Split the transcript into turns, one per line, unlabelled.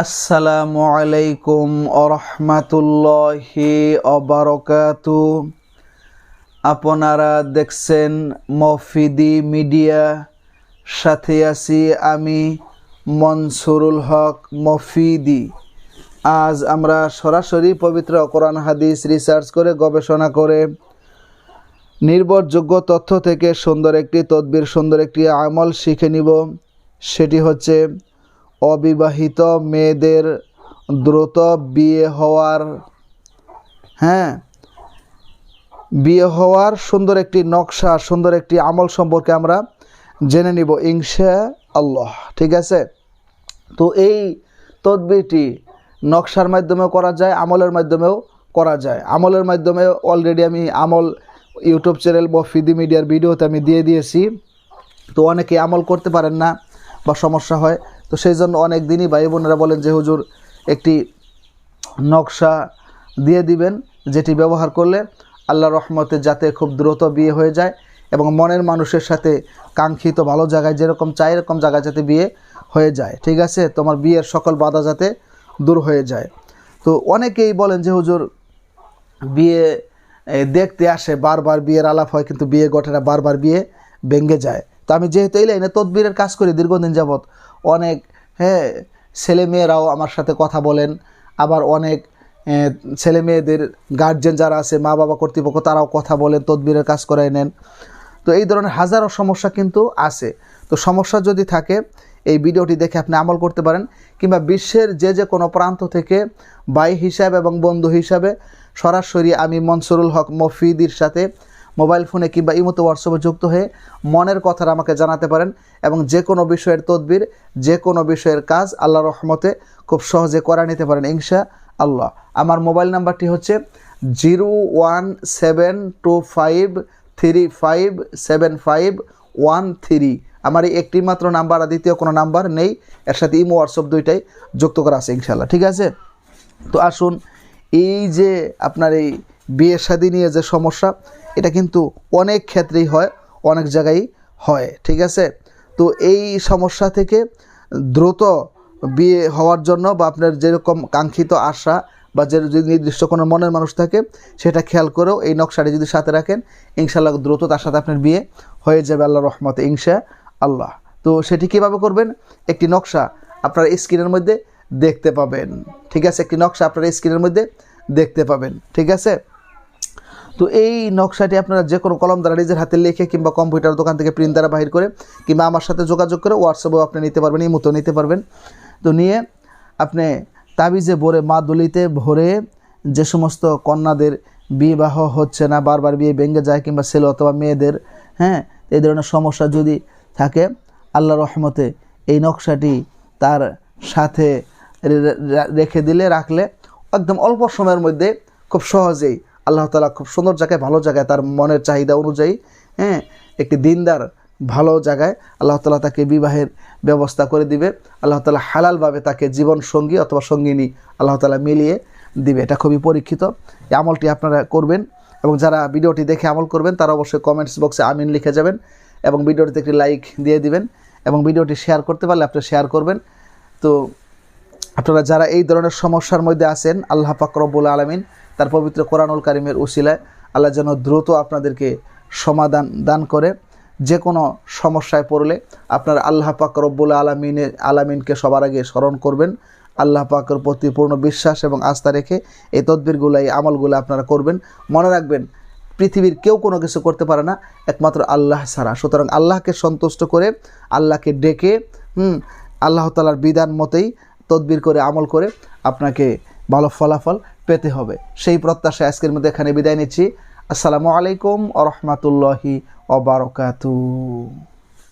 আসসালামু আলাইকুম ওরহমাতুল্লাহি ওবারাকাতু। আপনারা দেখছেন মফিদি মিডিয়া, সাথে আছি আমি মনসুরুল হক মফিদি। আজ আমরা সরাসরি পবিত্র কোরআন হাদিস রিসার্চ করে গবেষণা করে নির্ভরযোগ্য তথ্য থেকে সুন্দর একটি তদবির, সুন্দর একটি আমল শিখে নিব। সেটি হচ্ছে অবিবাহিত মেয়েদের দ্রুত বিয়ে হওয়ার সুন্দর একটি নকশা, সুন্দর একটি আমল সম্পর্কে আমরা জেনে নিব ইনশাআল্লাহ। ঠিক আছে, তো এই তদবিরটি নকশার মাধ্যমেও করা যায়, আমলের মাধ্যমেও করা যায়। আমলের মাধ্যমে অলরেডি আমি আমল ইউটিউব চ্যানেল মফিদি মিডিয়ার ভিডিওতে আমি দিয়ে দিয়েছি। তো অনেকে আমল করতে পারেন না বা সমস্যা হয়, তো সেই জন্য অনেক দিনই ভাই বোনেরা বলেন যে হুজুর একটি নকশা দিয়ে দিবেন, যেটি ব্যবহার করলে আল্লাহর রহমতে যাতে খুব দ্রুত বিয়ে হয়ে যায় এবং মনের মানুষের সাথে কাঙ্ক্ষিত ভালো জায়গায় যেরকম চাই এরকম জায়গায় যাতে বিয়ে হয়ে যায়। ঠিক আছে, তোমার বিয়ের সকল বাধা যাতে দূর হয়ে যায়। তো অনেকেই বলেন যে হুজুর বিয়ে দেখতে আসে, বারবার বিয়ের আলাপ হয় কিন্তু বিয়ে ঘটে না, বারবার বিয়ে ভেঙে যায়। তো আমি যেহেতু এই লাইনে তদবিরের কাজ করি দীর্ঘদিন যাবৎ, অনেক ছেলে মেয়েরাও আমার সাথে কথা বলেন, আবার অনেক ছেলে মেয়েদের গার্জেন যারা আছে, মা বাবা কর্তৃপক্ষ, তারাও কথা বলেন, তদবিরের কাজ করায় নেন। তো এই ধরনের হাজারো সমস্যা কিন্তু আছে। তো সমস্যা যদি থাকে এই ভিডিওটি দেখে আপনি আমল করতে পারেন, কিংবা বিশ্বের যে কোনো প্রান্ত থেকে ভাই হিসাবে এবং বন্ধু হিসাবে সরাসরি আমি মনসুরুল হক মফিদির সাথে মোবাইল ফোনে কিংবা ইমোতে হোয়াটসঅ্যাপে যুক্ত হয়ে মনের কথাটা আমাকে জানাতে পারেন এবং যে কোনো বিষয়ের তদবির, যে কোনো বিষয়ের কাজ আল্লাহর রহমতে খুব সহজে করে নিতে পারেন ইনশাআল্লাহ। আমার মোবাইল নাম্বারটি হচ্ছে 01725357513। আমার এই একটি মাত্র নাম্বার, আর দ্বিতীয় কোনো নাম্বার নেই, এর সাথে ইমো হোয়াটসঅ্যাপ দুইটাই যুক্ত করা আছে ইনশাআল্লাহ। ঠিক আছে, তো আসুন, এই যে আপনার এই বিয়ে শাদী নিয়ে যে সমস্যা, এটা কিন্তু অনেক ক্ষেত্রেই হয়, অনেক জায়গায় হয়। ঠিক আছে, তো এই সমস্যা থেকে দ্রুত বিয়ে হওয়ার জন্য বা আপনার যেরকম কাঙ্ক্ষিত আশা বা যে যদি নির্দিষ্ট কোনো মনের মানুষ থাকে সেটা খেয়াল করেও এই নকশাটি যদি সাথে রাখেন ইনশাআল্লাহ দ্রুত তার সাথে আপনার বিয়ে হয়ে যাবে আল্লাহর রহমতে ইনশাআল্লাহ। তো সেটি কীভাবে করবেন, একটি নকশা আপনার স্ক্রিনের মধ্যে দেখতে পাবেন। ঠিক আছে, একটি নকশা আপনার স্ক্রিনের মধ্যে দেখতে পাবেন। ঠিক আছে, তো এই নকশাটি আপনারা যে কোনো কলম দ্বারা নিজের হাতে লিখে কিংবা কম্পিউটার দোকান থেকে প্রিন্ট দ্বারা বাহির করে কিংবা আমার সাথে যোগাযোগ করে হোয়াটসঅ্যাপেও আপনি নিতে পারবেন, ইমোতেও নিতে পারবেন। তো নিয়ে আপনি তাবিজে ভরে, মাদুলিতে ভরে, যে সমস্ত কন্যাদের বিবাহ হচ্ছে না, বারবার বিয়ে ভেঙে যায়, কিংবা ছেলে অথবা মেয়েদের এই ধরনের সমস্যা যদি থাকে, আল্লাহর রহমতে এই নকশাটি তার সাথে রেখে দিলে, রাখলে একদম অল্প সময়ের মধ্যে খুব সহজেই আল্লাহ তাআলা খুব সুন্দর জায়গায়, ভালো জায়গায়, তার মনের চাহিদা অনুযায়ী একটি দিনদার ভালো জায়গায় আল্লাহ তাআলা তাকে বিবাহের ব্যবস্থা করে দিবে। আল্লাহ তাআলা হালালভাবে তাকে জীবন সঙ্গী অথবা সঙ্গিনী আল্লাহ তাআলা মিলিয়ে দিবে। এটা খুবই পরীক্ষিত। এই আমলটি আপনারা করবেন এবং যারা ভিডিওটি দেখে আমল করবেন তারা অবশ্যই কমেন্টস বক্সে আমিন লিখে যাবেন এবং ভিডিওটিতে একটি লাইক দিয়ে দিবেন এবং ভিডিওটি শেয়ার করতে পারলে আপনি শেয়ার করবেন। তো আপনারা যারা এই ধরনের সমস্যার মধ্যে আছেন, আল্লাহ পাক রব্বুল আলামিন তার পবিত্র কোরআনুল কারিমের উসিলায় আল্লাহ যেন দ্রুত আপনাদেরকে সমাধান দান করে। যে কোনো সমস্যায় পড়লে আপনারা আল্লাহ পাক রব্বুল আলামিনকে সবার আগে স্মরণ করবেন, আল্লাহ পাকের প্রতি পূর্ণ বিশ্বাস এবং আস্থা রেখে এই তদবিরগুলো, এই আমলগুলো আপনারা করবেন। মনে রাখবেন, পৃথিবীর কেউ কোনো কিছু করতে পারে না একমাত্র আল্লাহ ছাড়া। সুতরাং আল্লাহকে সন্তুষ্ট করে, আল্লাহকে ডেকে আল্লাহ তাআলার বিধান মতেই তদবির করে, আমল করে আপনাকে ভালো ফলাফল পেতে হবে। সেই প্রত্যাশায় আজকের মধ্যে এখানে বিদায় নিচ্ছি। আসসালামু আলাইকুম ওয়া রাহমাতুল্লাহি ওয়া বারাকাতুহু।